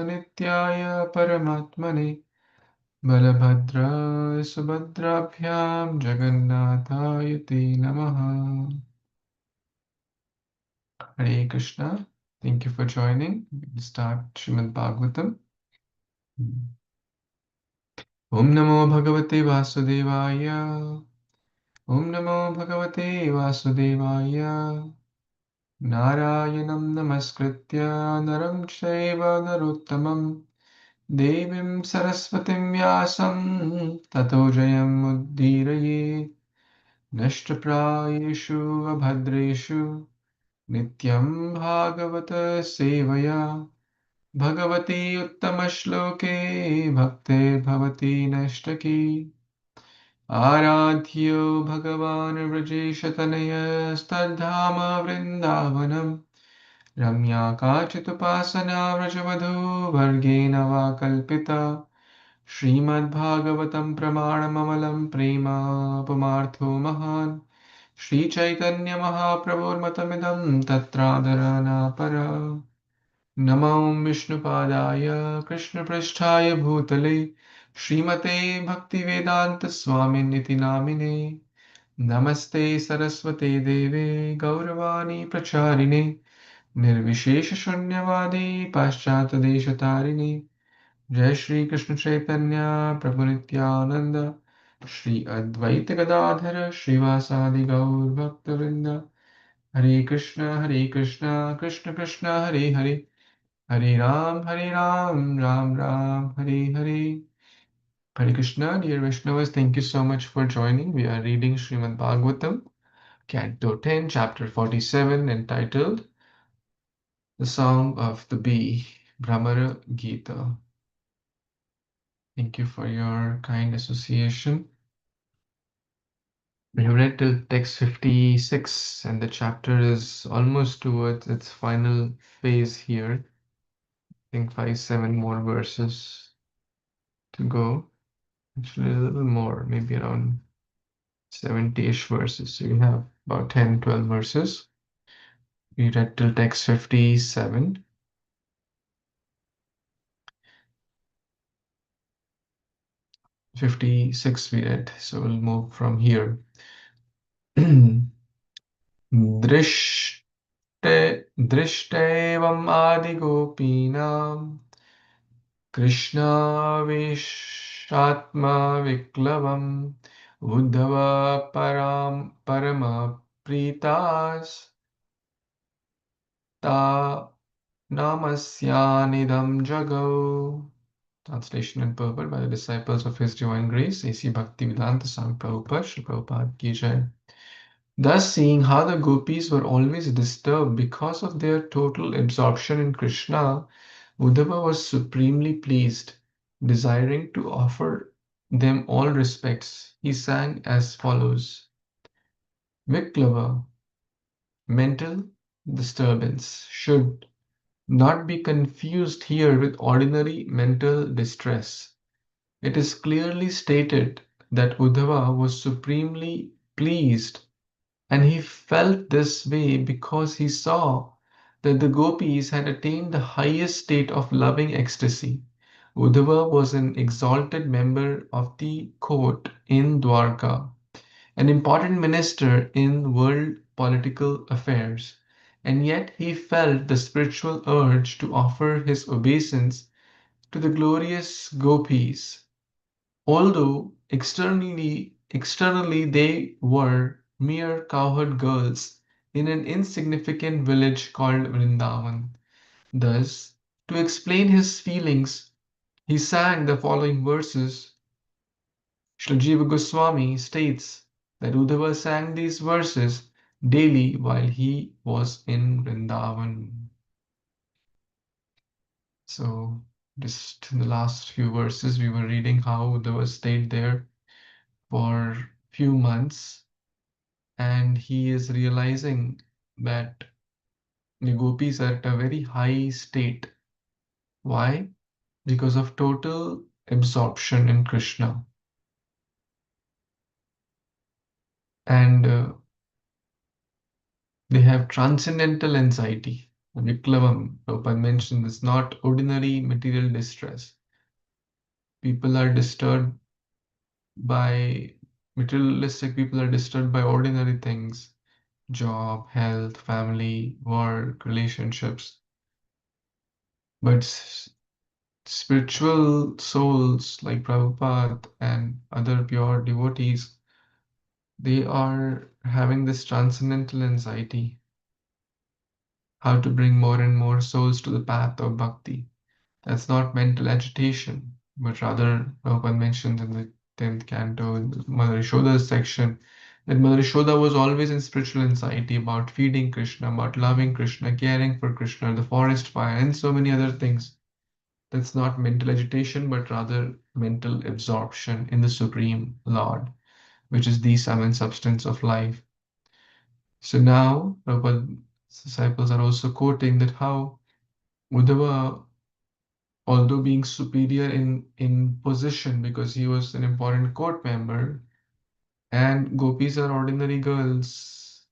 Nityaaya Paramatmane Balabhadra Subhadrabhyam Jagannathaya Te Namaha. Hare Krishna. Thank you for joining. We'll start Śrīmad-Bhāgavatam. Om Namo Bhagavate Vasudevaya. Om Namo Bhagavate Vasudevaya. Narayanam Namaskritya Naram Chaiva Narottamam Devim Saraswatim Vyasam Tato Jayam Uddhiraye Nashtaprayeshu Abhadreshu Nityaṁ bhāgavata-sevayā Bhagavati uttama-shloke Bhakte bhavati nashtaki Ārādhyo Bhagavan Vrajeshatanaya Stadhama Vrindavanam Ramya Kachitupasana Vrajavadho Vargena va Kalpita Śrīmad-Bhāgavatam Pramanamamalam Prema Pumartho Mahan Śrī Caitanya Mahāprabhu Tatradharana Para Namo Vishnupadaya Krishna Pristhaya Bhutale Srimate Bhaktivedanta Swaminiti Namine Namaste Saraswate Deve Gauravani Pracharine Nirvishesha Shunyavadi Paschata Deshatarine Jai Shri Krishna Chaitanya Prabhu Nityananda Shri Advaita Gadadhara Srivasadi Gaur Bhaktavinda Hare Krishna Krishna Krishna Hare Hare Hare Ram Ram Ram Hare Hare. Hare Krishna, dear Vaishnavas, thank you so much for joining. We are reading Śrīmad-Bhāgavatam, Canto 10, Chapter 47, entitled The Song of the Bee, Brahmara Gita. Thank you for your kind association. We have read till text 56, and the chapter is almost towards its final phase here. I think 5-7 more verses to go. Actually, a little more, maybe around 70-ish verses. So you have about 10-12 verses. We read till text 57. 56 we read, so we'll move from here. Drishtevam adigopinam Kṛṣṇa vishatma viklavam Uddhava parama pritas ta namasyanidam jago. Translation and purport by the disciples of His Divine Grace, A.C. Bhaktivedanta Swami Prabhupada, Shri Prabhupada Ki Jai. Thus, seeing how the gopis were always disturbed because of their total absorption in Kṛṣṇa, Uddhava was supremely pleased. Desiring to offer them all respects, he sang as follows. Viklava, mental disturbance, should not be confused here with ordinary mental distress. It is clearly stated that Uddhava was supremely pleased, and he felt this way because he saw that the gopis had attained the highest state of loving ecstasy. Uddhava was an exalted member of the court in Dwarka, an important minister in world political affairs, and yet he felt the spiritual urge to offer his obeisance to the glorious gopis. Although externally they were mere cowherd girls in an insignificant village called Vrindavan. Thus, to explain his feelings, he sang the following verses. Srila Jiva Goswami states that Uddhava sang these verses daily while he was in Vrindavan. So, just in the last few verses, we were reading how Uddhava stayed there for few months, and he is realizing that the gopis are at a very high state. Why? Because of total absorption in Kṛṣṇa. And they have transcendental anxiety. Viklavam, Prabhupada mentioned, is not ordinary material distress. People are disturbed by materialistic people are disturbed by ordinary things: job, health, family, work, relationships. But spiritual souls like Prabhupada and other pure devotees, they are having this transcendental anxiety, how to bring more and more souls to the path of bhakti. That's not mental agitation, but rather Prabhupada mentioned in the 10th canto, in the Mother Yashoda's section, that Mother Yashoda was always in spiritual anxiety about feeding Krishna, about loving Krishna, caring for Krishna, the forest fire, and so many other things. That's not mental agitation, but rather mental absorption in the Supreme Lord, which is the sum and substance of life. So now, Prabhupada's disciples are also quoting that how Uddhava, although being superior in position because he was an important court member, and gopis are ordinary girls,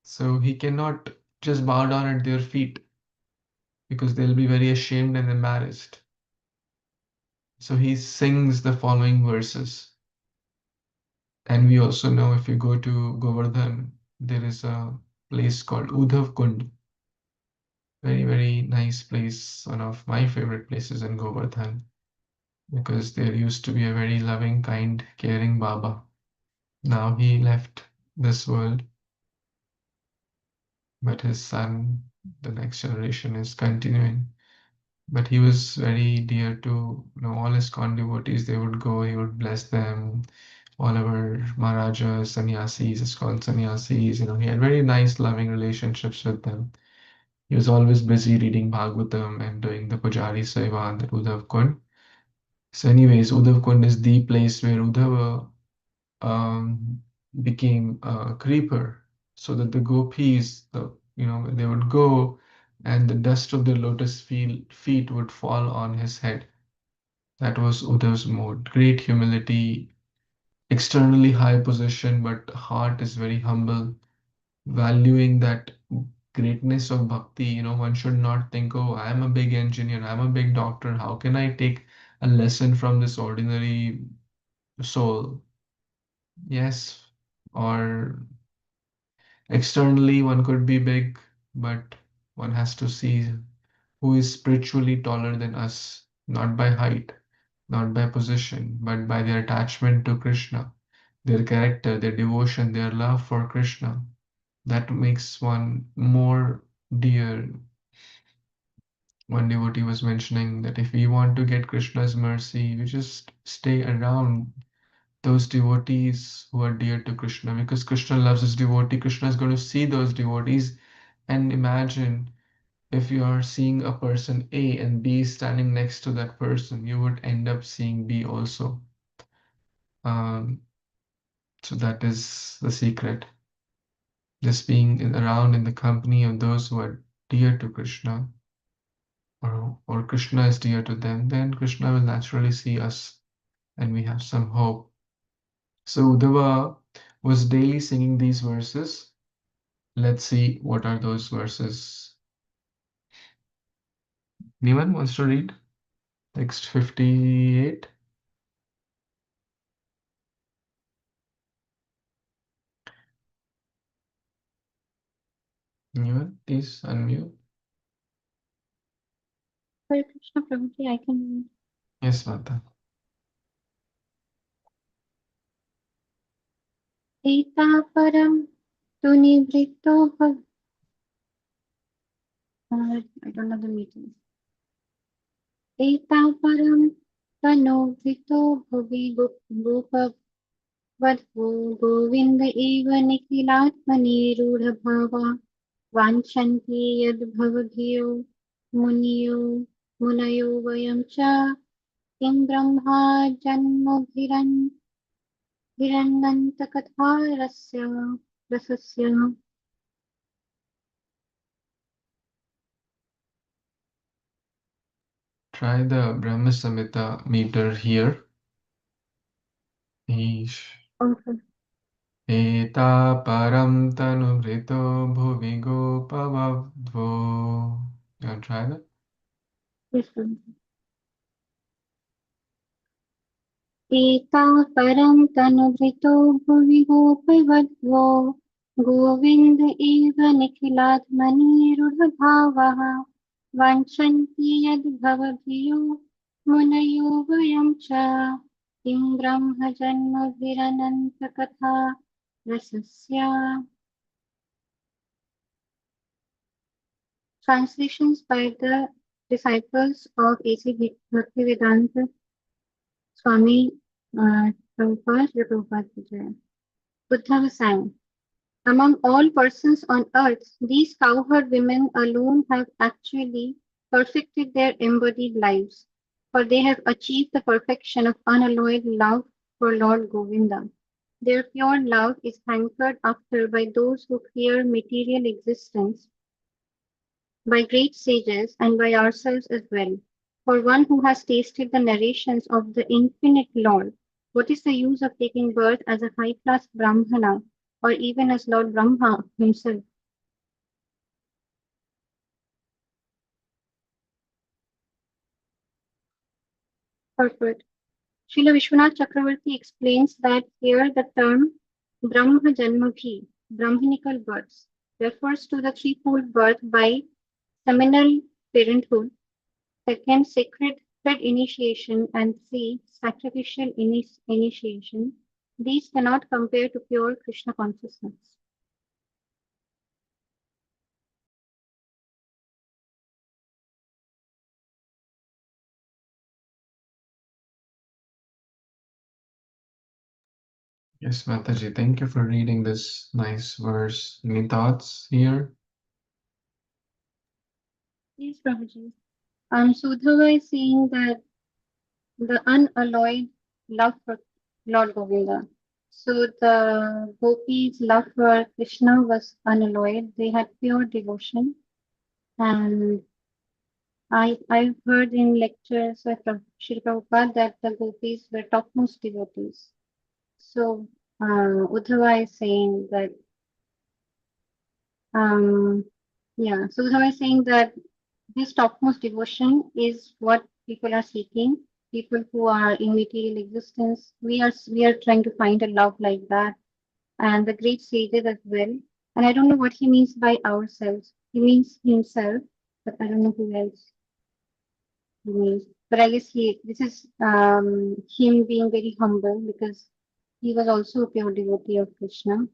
so he cannot just bow down at their feet because they'll be very ashamed and embarrassed. So he sings the following verses. And we also know if you go to Govardhan, there is a place called Udhav Kund. Very, very nice place, one of my favorite places in Govardhan, because there used to be a very loving, kind, caring Baba. Now he left this world, but his son, the next generation, is continuing. But he was very dear to all his ISKCON devotees. They would go, he would bless them. All our Maharajas, sannyasis, ISKCON sannyasis, he had very nice, loving relationships with them. He was always busy reading Bhagavatam and doing the Pujari Seva at Uddhav Kund. So, anyways, Uddhav Kund is the place where Uddhava became a creeper, so that the gopis, they would go, and the dust of their feet would fall on his head. That was Uddhav's mode. Great humility, externally high position, but heart is very humble, valuing that greatness of bhakti. One should not think, oh, I am a big engineer, I'm a big doctor. How can I take a lesson from this ordinary soul? Yes, or externally one could be big, but one has to see who is spiritually taller than us, not by height, not by position, but by their attachment to Krishna, their character, their devotion, their love for Krishna. That makes one more dear. One devotee was mentioning that if we want to get Krishna's mercy, we just stay around those devotees who are dear to Krishna, because Krishna loves his devotee. Krishna is going to see those devotees. And imagine if you are seeing a person A and B is standing next to that person, you would end up seeing B also. Um, so that is the secret. Just being around in the company of those who are dear to Krishna, or Krishna is dear to them, then Krishna will naturally see us and we have some hope. So Uddhava was daily singing these verses. Let's see what are those verses. Anyone wants to read? Text 58. Anyone? Please unmute. Hare Krishna Prabhuji, I can. Yes, Mata. Eta param tu nivritto bhav. I don't know the meaning. Eta param tanuvritto bhavi gopa vadho govinda eva nikhilatmani rudha bhava vanchanti yad bhavagyo muniyo munayo vayam cha kim brahma janmabhiran hiranyanta katha rasasya. Try the Brahma Samhita meter here. Ish. Okay. Eta param tanumrito bhuvi gopavadvo. You want to try that? Yes, Prabhuji. एता परं तनुभृतो भुवि गोपवद्वो गोविन्द एव निखिलात्मनिरूढभावः वाञ्छन्ति यद्भवभियो मुनयो वयं च किं ब्रह्मजन्मभिरनन्तकथा रसस्य. Translations by the disciples of A.C. Bhaktivedanta Swami Prabhupada, Srila Prabhupada Ki Jai. Buddha was saying, among all persons on earth, these cowherd women alone have actually perfected their embodied lives, for they have achieved the perfection of unalloyed love for Lord Govinda. Their pure love is hankered after by those who fear material existence, by great sages, and by ourselves as well. For one who has tasted the narrations of the infinite Lord, what is the use of taking birth as a high-class Brahmana or even as Lord Brahma himself? Purport. Srila Vishwanath Chakravarti explains that here the term Brahma Janmabhi, Brahminical births, refers to the threefold birth by seminal parenthood, second, sacred initiation, and three, sacrificial initiation. These cannot compare to pure Krishna consciousness. Yes, Mataji, thank you for reading this nice verse. Any thoughts here? Yes, Prabhuji. Sudhava is saying that the unalloyed love for Lord Govinda. So the gopis' love for Krishna was unalloyed. They had pure devotion. And I've heard in lectures by Srila Prabhupada that the gopis were topmost devotees. So Uddhava is saying that, so Uddhava is saying that this topmost devotion is what people are seeking. People who are in material existence, we are trying to find a love like that, and the great sages as well. And I don't know what he means by ourselves. He means himself, but I don't know who else he means. But I guess this is him being very humble because he was also a pure devotee of Krishna.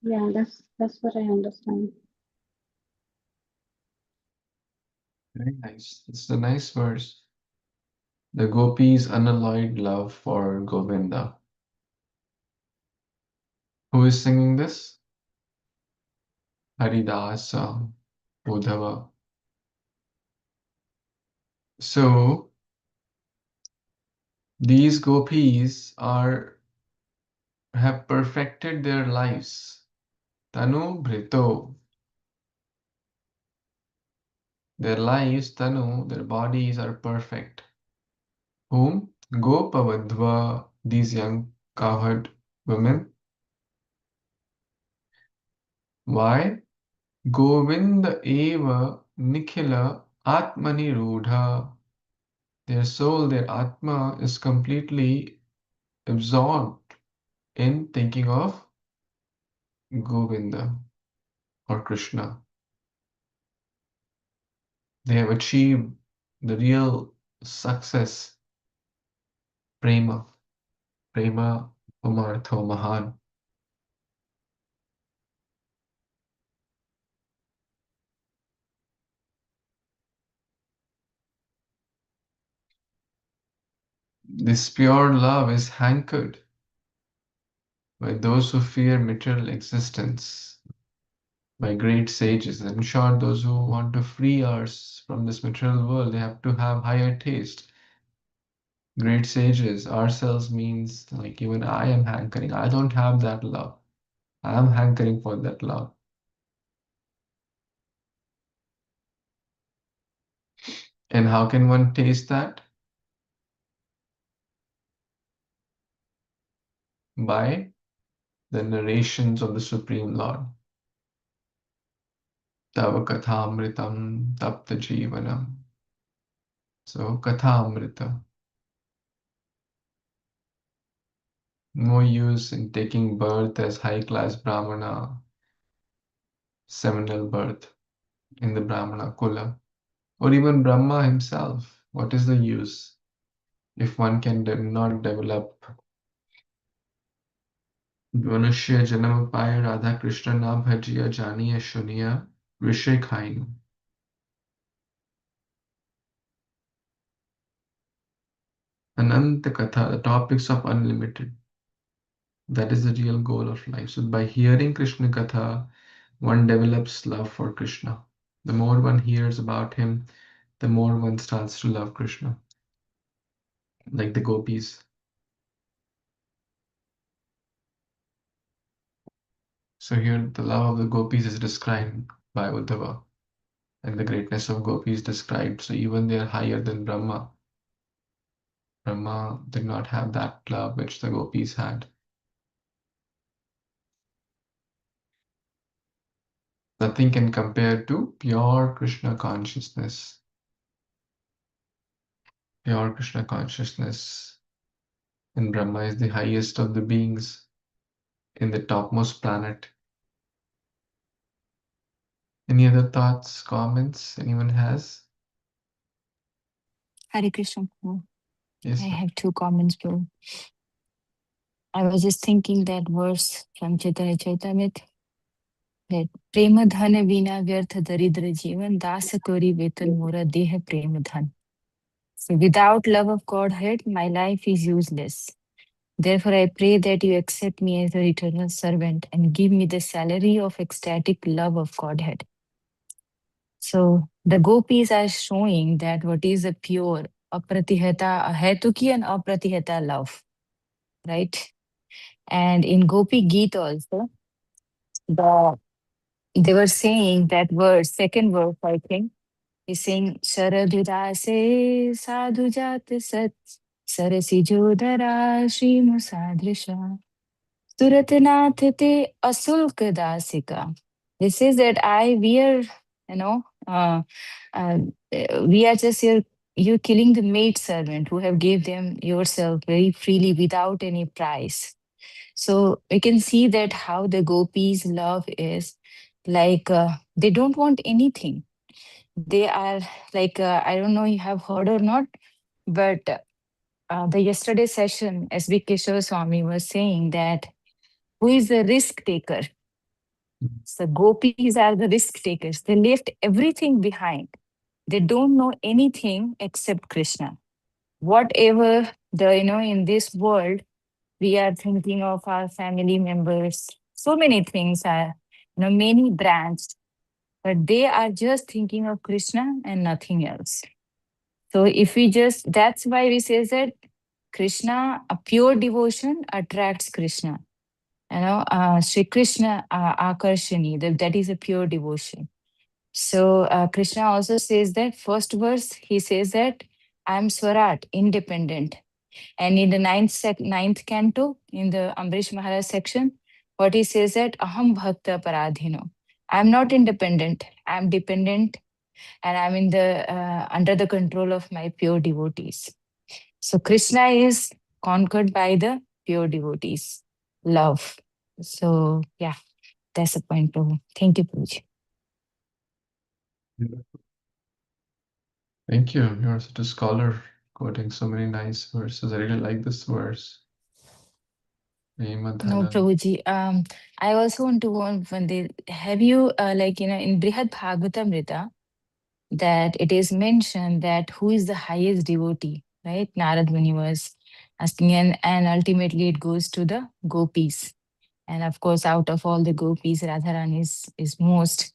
Yeah, that's what I understand. Very nice. It's a nice verse. The gopis' unalloyed love for Govinda. Who is singing this? Haridasa Uddhava. So these gopis have perfected their lives. Tanu Brito. Their lives, Tanu, their bodies are perfect. Whom? Gopavadva, these young cowherd women. Why? Govinda eva nikhila atmani rudha. Their soul, their atma is completely absorbed in thinking of Govinda or Krishna. They have achieved the real success, prema, prema umartho mahan. This pure love is hankered by those who fear material existence, by great sages. In short, those who want to free us from this material world, they have to have higher taste. Great sages, ourselves means like even I am hankering. I don't have that love. I am hankering for that love. And how can one taste that? By the narrations of the Supreme Lord. Tava kathamritam tapta jivanam. So kathamrita. No use in taking birth as high-class Brahmana, seminal birth in the Brahmana Kula, or even Brahma himself. What is the use if one can not develop Dvanushya Janamapaya Radha Krishna Nam Bhajiya Janiya Shuniya Rishekhainu. Ananta Katha, the topics of unlimited. That is the real goal of life. So by hearing Krishna Katha, one develops love for Krishna. The more one hears about him, the more one starts to love Krishna. Like the gopis. So here the love of the gopis is described by Uddhava. And the greatness of gopis described. So even they are higher than Brahma. Brahma did not have that love which the gopis had. Nothing can compare to pure Krishna consciousness. Pure Krishna consciousness. And Brahma is the highest of the beings in the topmost planet. Any other thoughts, comments anyone has? Hare Krishna. Prabhu. Yes, I ma'am. have two comments, Prabhu. I was just thinking that verse from Chaitanya Charitamrita that prema dhana vina vyartha daridra jivan dasa kori vetan mora deha prema dhan. So without love of Godhead, my life is useless. Therefore, I pray that you accept me as your eternal servant and give me the salary of ecstatic love of Godhead. So the gopis are showing that what is a pure apratihata, hetuki and apratihata love, right? And in Gopi Geet also, they were saying that verse, second verse, I think, is saying Sharadurase sadhu jat sat sarasi jodhara shri musadrisha suratnath te asulka dasika. This says that we are, you know, uh, we are just here, you're killing the maid servant who have gave them yourself very freely without any price. So we can see that how the gopis' love is like they don't want anything. They are like I don't know you have heard or not, but the yesterday session, S.B. Kishore Swami was saying that who is the risk taker? So gopis are the risk takers. They left everything behind. They don't know anything except Krishna. Whatever the in this world we are thinking of our family members. So many things are, many branches, but they are just thinking of Krishna and nothing else. So if we just, that's why we say that Krishna, a pure devotion attracts Krishna. Sri Krishna Akarshani, that is a pure devotion. So Krishna also says that first verse, he says that I'm Swarat, independent. And in the ninth canto, in the Ambrish Maharaj section, what he says that Aham Bhakta Paradhino. I'm not independent. I'm dependent, and I'm in the under the control of my pure devotees. So Krishna is conquered by the pure devotees, love. So yeah, that's the point, Prabhu. Thank you, Prabhuji. Thank you. You're such a scholar, quoting so many nice verses. I really like this verse. No, Prema-dhana. Prabhuji. I also want to go one day. Have you in Bhagavatam that it is mentioned that who is the highest devotee, right? Narad Muni was asking, and ultimately it goes to the gopis. And of course, out of all the gopis, Radharani is most.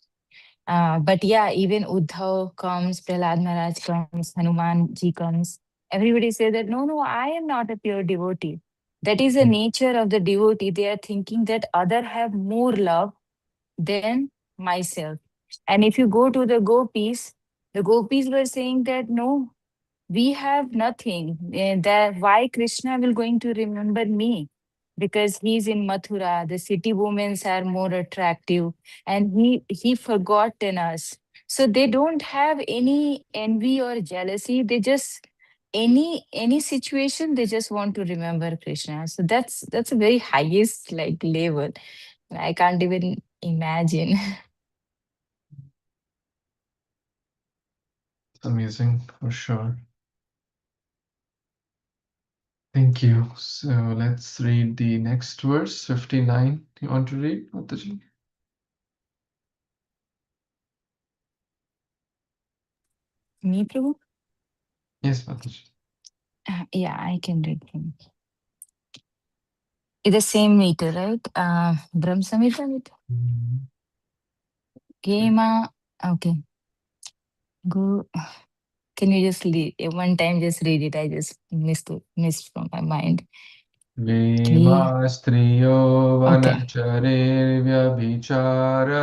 But yeah, even Uddhav comes, Prahlad Maharaj comes, Hanuman ji comes. Everybody says that, no, I am not a pure devotee. That is the nature of the devotee. They are thinking that other have more love than myself. And if you go to the gopis were saying that, no, we have nothing. That why Krishna will going to remember me? because he's in Mathura. The city women are more attractive, and he forgotten us. So they don't have any envy or jealousy. They just any situation they just want to remember Krishna. So that's a very highest like level. I can't even imagine. It's amazing for sure. Thank you. So let's read the next verse, 59. You want to read, Mataji? Me, Prabhu? Yes, Mataji. Yeah, I can read them. It's the same meter, right? Brahm Samhita meter. Kema. Okay. Go. Can you just one time just read it? I just missed from my mind. Vima striyo Okay. vanacharirvyabhichara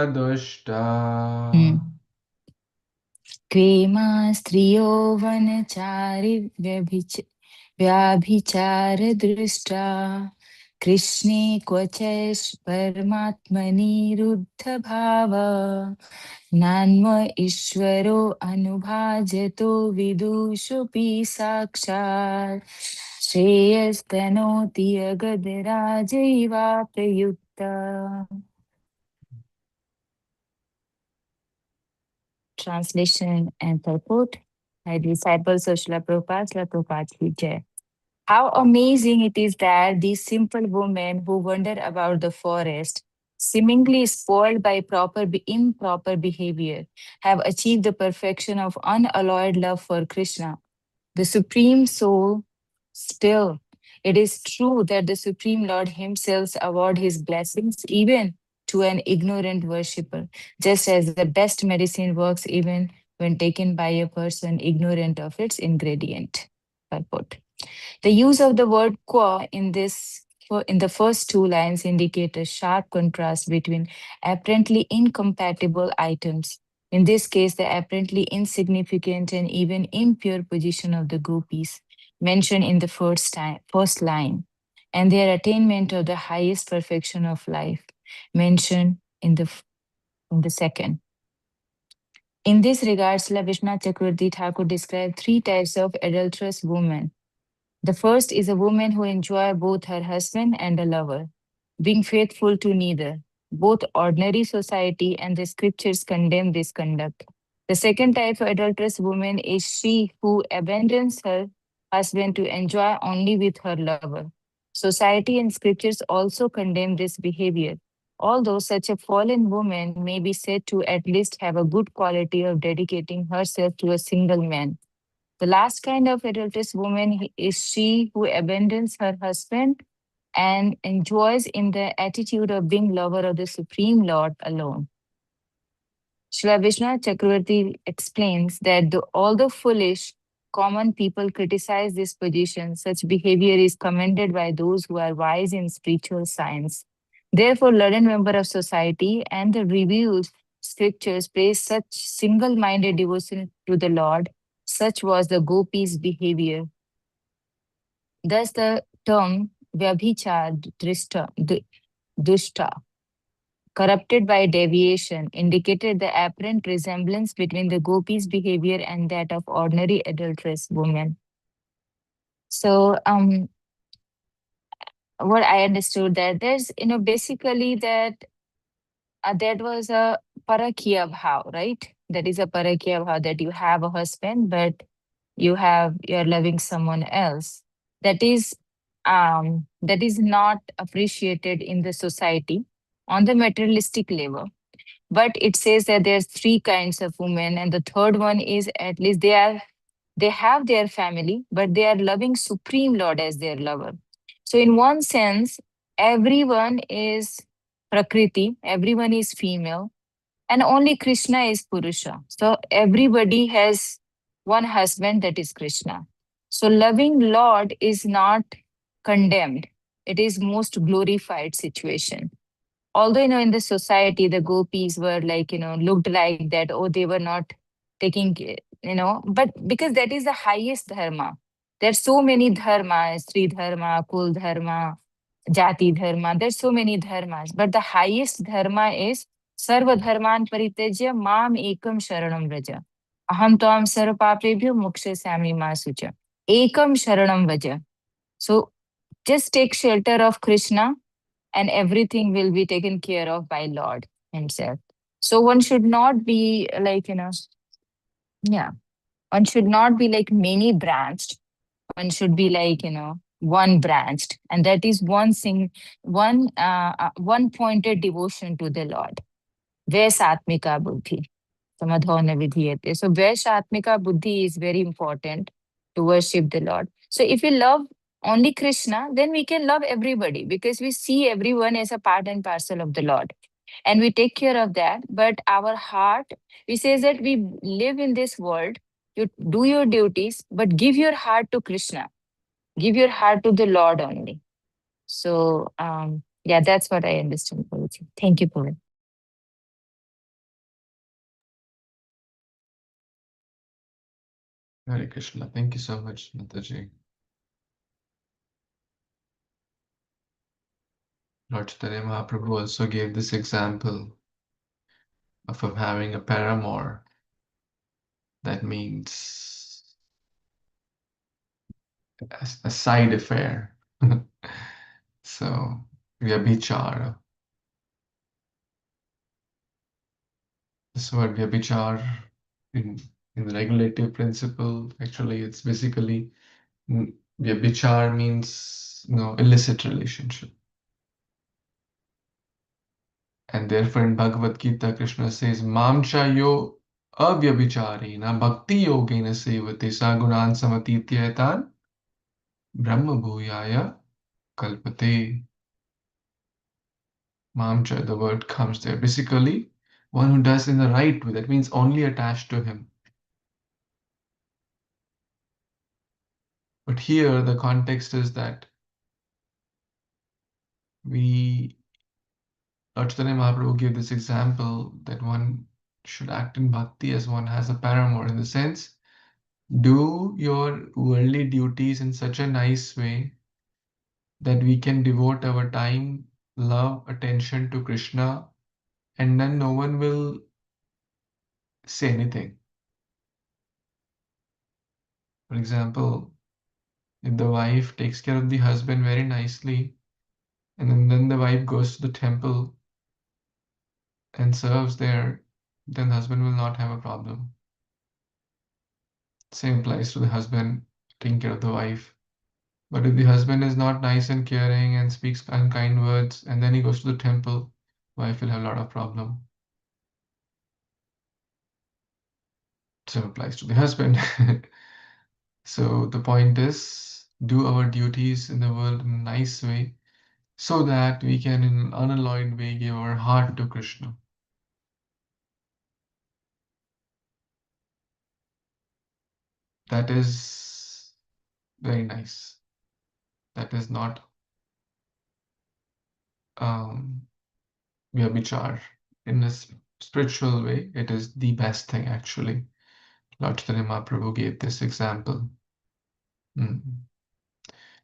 क्वेमा स्त्रियो वनचारि व्याभिचारदृष्टा कृष्णे क्वचैष परमात्मनि रुद्धभाव नान्व ईश्वरो अनुभाजतो विदुषोऽपि साक्षात् श्रेयस्तनोति अगधराजैवाप्रयुक्ता. Translation and purport by disciples of Srila Prabhupada, Srila Prabhupada Ki Jai. How amazing it is that these simple women who wander about the forest, seemingly spoiled by improper behavior, have achieved the perfection of unalloyed love for Krishna, the Supreme Soul. Still, it is true that the Supreme Lord Himself award His blessings even to an ignorant worshipper, just as the best medicine works even when taken by a person ignorant of its ingredient. Purport. The use of the word qua in the first two lines indicate a sharp contrast between apparently incompatible items. In this case, the apparently insignificant and even impure position of the gopis mentioned in the first line, and their attainment of the highest perfection of life mentioned in the second. In this regard, Srila Vishnu Chakravarti Thakur described three types of adulterous women. The first is a woman who enjoys both her husband and a lover, being faithful to neither. Both ordinary society and the scriptures condemn this conduct. The second type of adulterous woman is she who abandons her husband to enjoy only with her lover. Society and scriptures also condemn this behavior, although such a fallen woman may be said to at least have a good quality of dedicating herself to a single man. The last kind of adulterous woman is she who abandons her husband and enjoys in the attitude of being lover of the Supreme Lord alone. Srila Vishnu Chakravarti explains that although foolish, common people criticize this position, such behavior is commended by those who are wise in spiritual science. Therefore, learned member of society and the revealed scriptures praise such single-minded devotion to the Lord. Such was the gopis' behavior. Thus, the term Vyabhichar Dushta, corrupted by deviation, indicated the apparent resemblance between the gopis' behavior and that of ordinary adulterous women. So, what I understood that there's, basically that was a parakya bhav, right? That is a parakya bhav, that you have a husband, but you're loving someone else. That is not appreciated in the society on the materialistic level. But it says that there's three kinds of women, and the third one is at least they have their family, but they are loving Supreme Lord as their lover. So in one sense, everyone is Prakriti, everyone is female, and only Krishna is Purusha. So everybody has one husband, that is Krishna. So loving Lord is not condemned. It is most glorified situation. Although, in the society, the gopis were like, looked like that, oh, they were not taking, but because that is the highest dharma. There's so many dharmas, Sri Dharma, Kul Dharma, jati dharma. There's so many dharmas, but the highest dharma is sarva dharman paritejya mam ekam sharanam vraja. Aham tvam sarva papebhyo mokshayami ma sucha. Ekam sharanam vraja. So just take shelter of Krishna and everything will be taken care of by Lord himself. So one should not be like, yeah, one should not be like many branched. One should be like, one branched. And that is one pointed devotion to the Lord. Vesatmika buddhi. Samadhana vidhiyate. So Vesatmika buddhi is very important to worship the Lord. So if we love only Krishna, then we can love everybody because we see everyone as a part and parcel of the Lord. And we take care of that. But our heart, we say that we live in this world, you do your duties, but give your heart to Krishna. Give your heart to the Lord only. So, yeah, that's what I understand, Prabhuji. Thank you, Prabhuji. Hare Krishna. Thank you so much, Mataji. Lord Chaitanya Mahaprabhu also gave this example of him having a paramour. That means a side affair. So, vyabhichara. This word vyabhichar in the regulative principle, actually, it's basically vyabhichar means illicit relationship. And therefore, in Bhagavad Gita, Krishna says, Mam cha yo avyabhicharena bhakti yogena sevate sagunan samatityetan brahma bhuyaya kalpate. Mam cha, the word comes there. Basically, one who does in the right way, that means only attached to him. But here, the context is that Lord Chaitanya Mahaprabhu gave this example that one should act in bhakti as one has a paramour, in the sense, do your worldly duties in such a nice way that we can devote our time, love, attention to Krishna, and then no one will say anything. For example, if the wife takes care of the husband very nicely, and then the wife goes to the temple and serves there, then the husband will not have a problem. Same applies to the husband taking care of the wife. But if the husband is not nice and caring and speaks unkind words, and then he goes to the temple, wife will have a lot of problem. Same applies to the husband. So the point is, do our duties in the world in a nice way, so that we can, in an unalloyed way, give our heart to Krishna. That is very nice. That is not vyabhichar. In a spiritual way, it is the best thing, actually. Lord Chaitanya Mahaprabhu gave this example.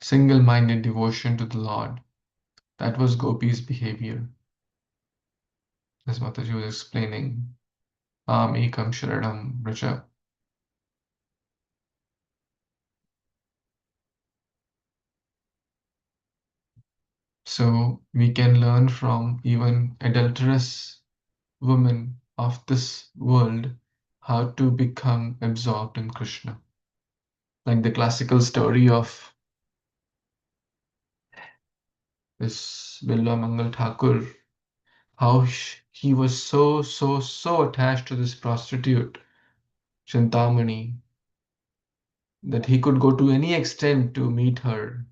Single-minded devotion to the Lord. That was Gopi's behavior. As Mataji was explaining, ekam sharanam vraja. So we can learn from even adulterous women of this world how to become absorbed in Krishna. Like the classical story of this Bilwa Mangal Thakur, how he was so attached to this prostitute, Chintamani, that he could go to any extent to meet her,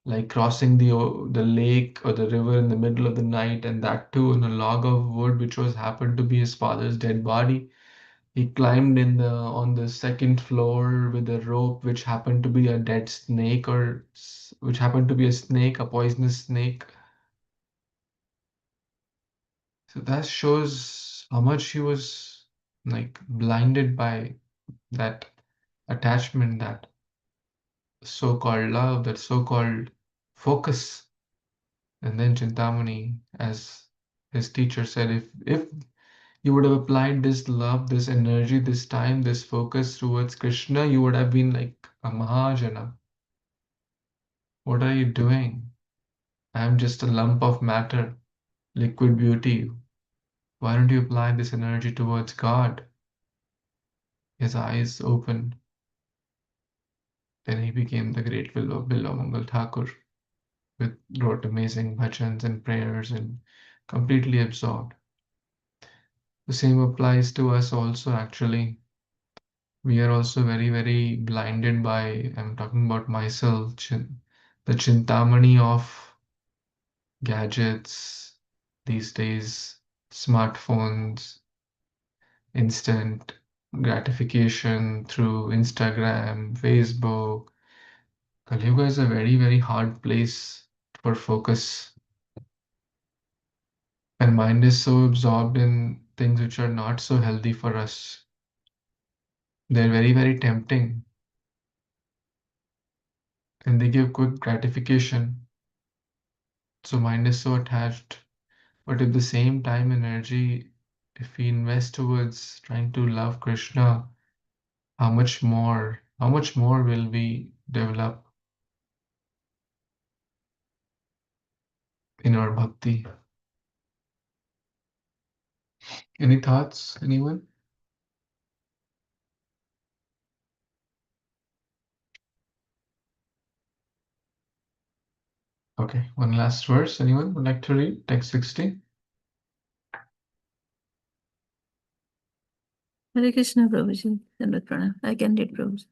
like crossing the lake or the river in the middle of the night, and that too in a log of wood, which was happened to be his father's dead body. He climbed on the second floor with a rope, which happened to be a dead snake, or which happened to be a snake, a poisonous snake. So that shows how much he was like blinded by that attachment, that so-called love, that so-called focus. And then Chintamani, as his teacher said, if you would have applied this love, this energy, this time, this focus towards Kṛṣṇa, you would have been like a Mahajana. What are you doing? I am just a lump of matter, liquid beauty. Why don't you apply this energy towards God? His eyes opened. Then he became the great Bilomangal Thakur, wrote amazing bhajans and prayers and completely absorbed. The same applies to us also, actually. We are also very, very blinded by, I'm talking about myself, the Chintamani of gadgets these days, smartphones, instant gratification through Instagram, Facebook. Kali Yuga is a very, very hard place for focus. And mind is so absorbed in things which are not so healthy for us. They're very, very tempting. And they give quick gratification. So mind is so attached. But at the same time, energy, if we invest towards trying to love Krishna, how much more will we develop in our bhakti? Any thoughts, anyone? Okay, one last verse. Anyone would like to read? Text 60. Hare Krishna, Prabhuji. Dandavat pranam. I can read, Prabhuji.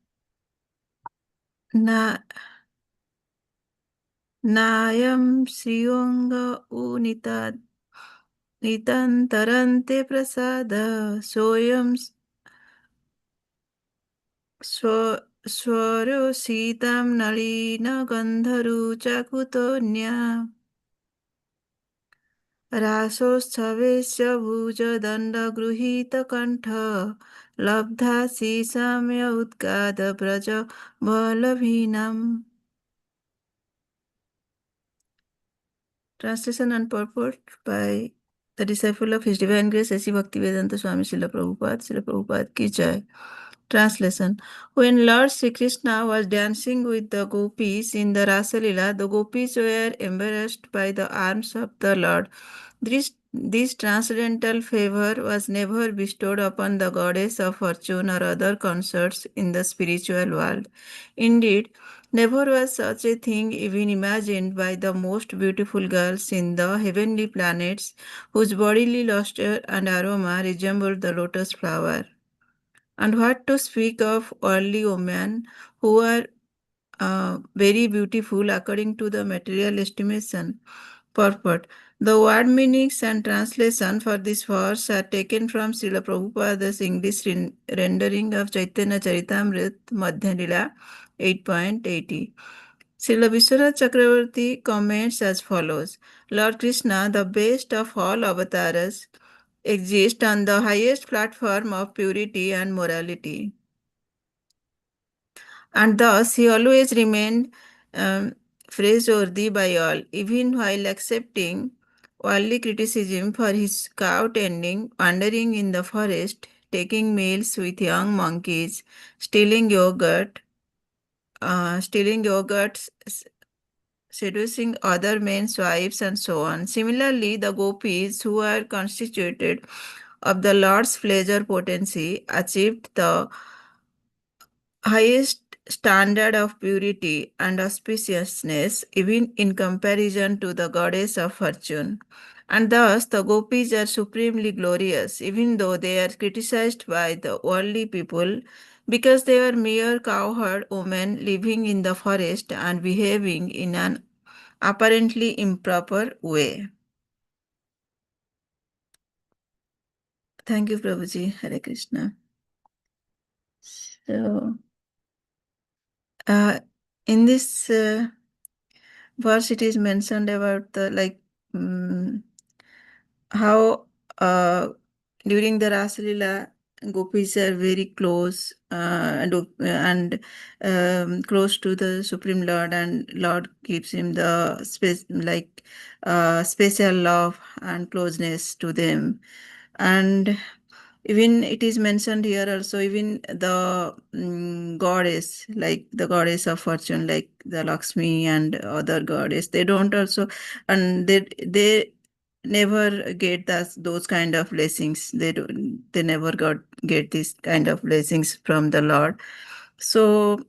Nayam Sriyonga Unita Nitantarante Prasada Soyam Swaro Sitam Nalina Gandharu Chakutonya Rasosthavesya Bhuja Danda Gruhita Kantha Labdha Sisamya Utkada Braja Balavinam. Translation and purport by the disciple of His Divine Grace, A.C. Bhaktivedanta Swami Srila Prabhupada ki jai. Translation. When Lord Sri Krishna was dancing with the gopis in the Rasa Leela, the gopis were embarrassed by the arms of the Lord. This transcendental favor was never bestowed upon the goddess of fortune or other consorts in the spiritual world. Indeed, never was such a thing even imagined by the most beautiful girls in the heavenly planets, whose bodily luster and aroma resembled the lotus flower. And what to speak of worldly women who are very beautiful according to the material estimation? Purport. The word meanings and translation for this verse are taken from Srila Prabhupada's English rendering of Chaitanya Caritāmṛta Madhya Lila 8.80. Srila Vishwanath Chakravarti comments as follows. Lord Krishna, the best of all avatars, exists on the highest platform of purity and morality. And thus he always remained praiseworthy by all, even while accepting worldly criticism for his cow tending, wandering in the forest, taking meals with young monkeys, stealing yogurt, seducing other men's wives, and so on. Similarly, the gopis, who are constituted of the Lord's pleasure potency, achieved the highest standard of purity and auspiciousness, even in comparison to the goddess of fortune. And thus the gopis are supremely glorious, even though they are criticized by the worldly people, because they are mere cowherd women living in the forest and behaving in an apparently improper way. Thank you, Prabhuji. Hare Krishna. So, in this verse, it is mentioned about the how during the Rasa Leela gopis are very close and close to the Supreme Lord, and Lord gives him the special love and closeness to them. And even it is mentioned here also, even the goddess, like the goddess of fortune, like the Lakshmi and other goddess, they don't also, and they never get those kind of blessings. They never get this kind of blessings from the Lord. So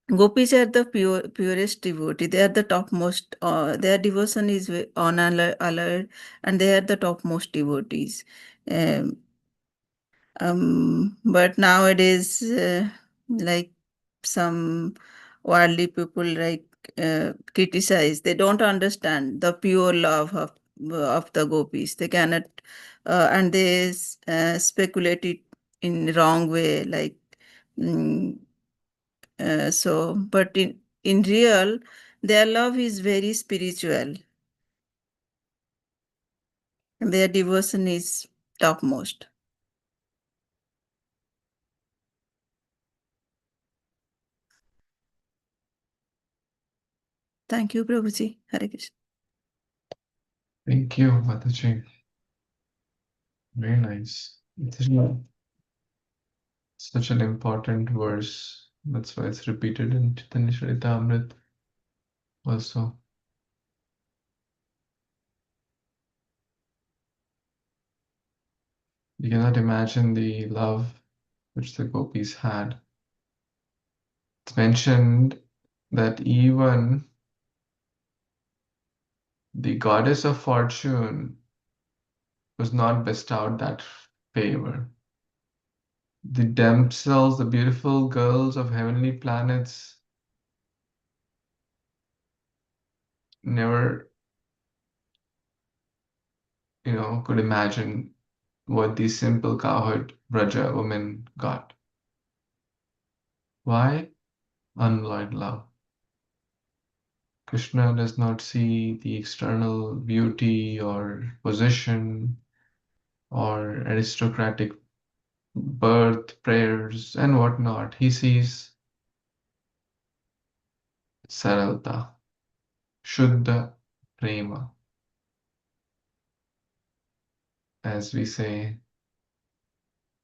gopis are the purest devotee. They are the topmost. Their devotion is on alert, and they are the topmost devotees. Um, but nowadays, like some worldly people criticize. They don't understand the pure love of the gopis. They cannot, and they speculate it in wrong way. Mm, but in real, their love is very spiritual. Their devotion is topmost. Thank you, Prabhuji. Hare Krishna. Thank you, Mataji. Very nice. It is such an important verse. That's why it's repeated in Chaitanya Caritāmṛta also. You cannot imagine the love which the gopis had. It's mentioned that even the goddess of fortune was not bestowed that favor. The damsels, the beautiful girls of heavenly planets, never, could imagine what the simple cowherd Braja woman got. Why? Unalloyed love. Krishna does not see the external beauty or position or aristocratic birth, prayers, and whatnot. He sees saralta, shuddha prema. As we say,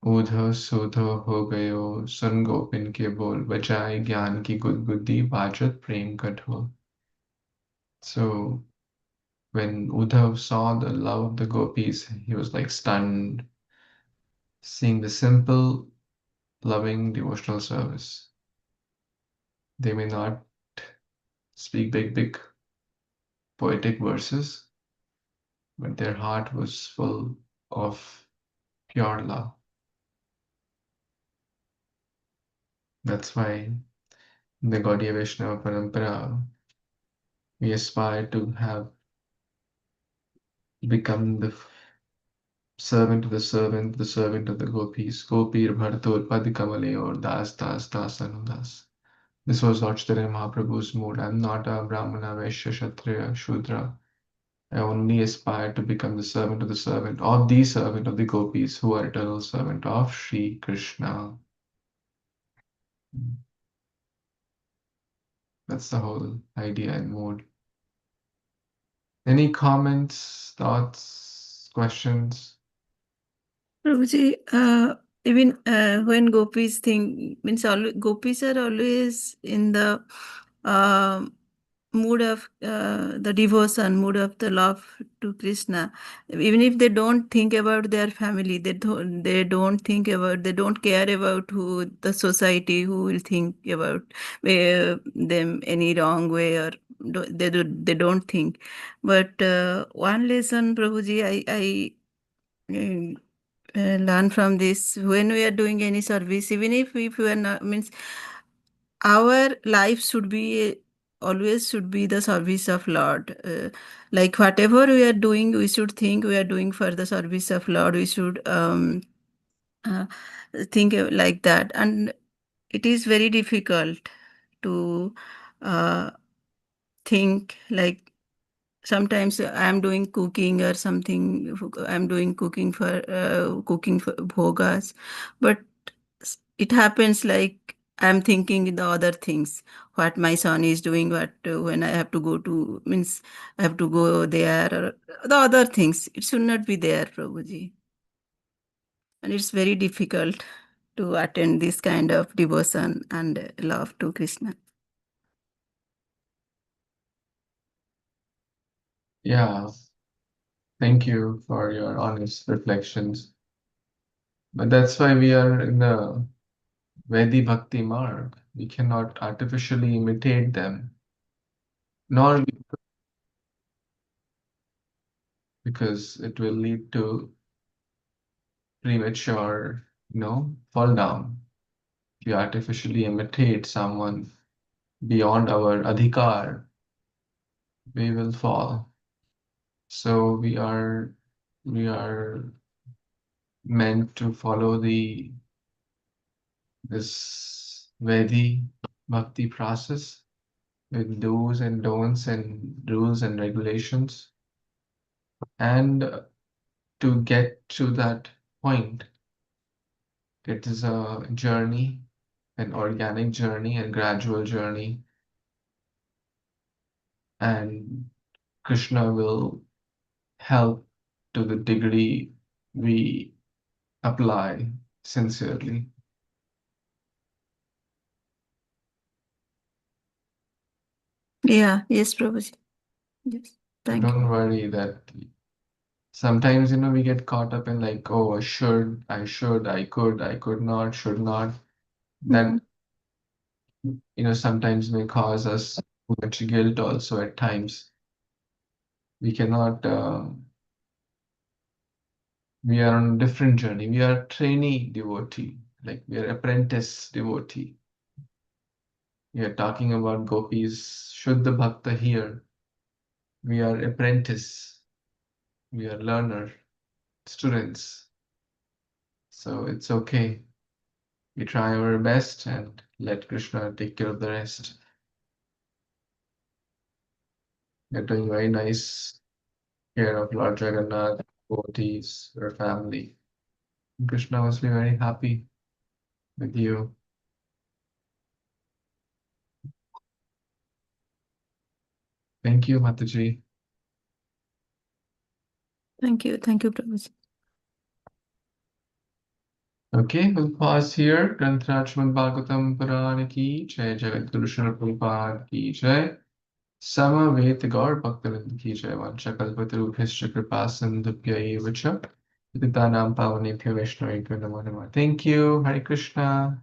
Udho सूधो हो गयो सुन गोपिन के बोल बजाए ज्ञान की गुदगुदी बाजत प्रेम का ढोल. So when Uddhav saw the love of the gopis, he was like stunned, seeing the simple, loving devotional service. They may not speak big poetic verses, but their heart was full of pure love. That's why in the Gaudiya Vaishnava Parampara, we aspire to have become the servant of the servant, the servant of the gopis. Gopir Bhartor Padikamale or Das Das Das Anudas. This was Lord Chaitanya Mahaprabhu's mood. I'm not a Brahmana, Vaishya, Kshatriya, Shudra. I only aspire to become the servant of the servant of the gopis, who are eternal servant of Śrī Kṛṣṇa. That's the whole idea and mood. Any comments, thoughts, questions? Prabhuji, even when gopis think, means gopis are always in the mood of the devotion, mood of the love to Krishna. Even if they don't think about their family, they don't care about who the society who will think about them any wrong way, or they don't think. But one lesson, Prabhuji, I learn from this: when we are doing any service, even if we are not, means our life always should be the service of Lord. Like whatever we are doing, we should think we are doing for the service of Lord. We should uh, think like that. And it is very difficult to think like sometimes I'm doing cooking or something. I'm doing cooking for bhogas, but it happens like I'm thinking the other things. What my son is doing, what when I have to go to means I have to go there or the other things. It should not be there, Prabhuji, and it's very difficult to attend this kind of devotion and love to Krishna. Yeah, thank you for your honest reflections. But that's why we are in the Vedi Bhakti marg. We cannot artificially imitate them, nor because it will lead to premature, fall down. If you artificially imitate someone beyond our adhikar, we will fall. So we are meant to follow this Vedi Bhakti process with do's and don'ts and rules and regulations. And to get to that point, it is a journey, an organic journey, a gradual journey. And Krishna will help to the degree we apply sincerely. Yeah, yes, Prabhuji. Yes, thank you. Don't worry that sometimes, we get caught up in like, oh, I should, I could not, should not. That, sometimes may cause us too much guilt also at times. We cannot, we are on a different journey. We are trainee devotee, like we are apprentice devotee. We are talking about gopis, Shuddha Bhakta here. We are apprentice, we are learner, students. So it's okay. We try our best and let Krishna take care of the rest. You're doing very nice care of Lord Jagannath, devotees, your family. Krishna must be very happy with you. Thank you, Mataji. Thank you, Prabhuji. Okay, we'll pause here. Śrīmad-Bhāgavatam Purana ki jai, Jagat Guru Śrīla Prabhupada ki jai, Samaveta Gaur Bhaktivinoda ki jai, Vanchakalpatarubhyascha Kripasindhubhya eva cha, Patitanam Pavanebhyo Vaishnavebhyo Namo Namah. Thank you. Hare Krishna.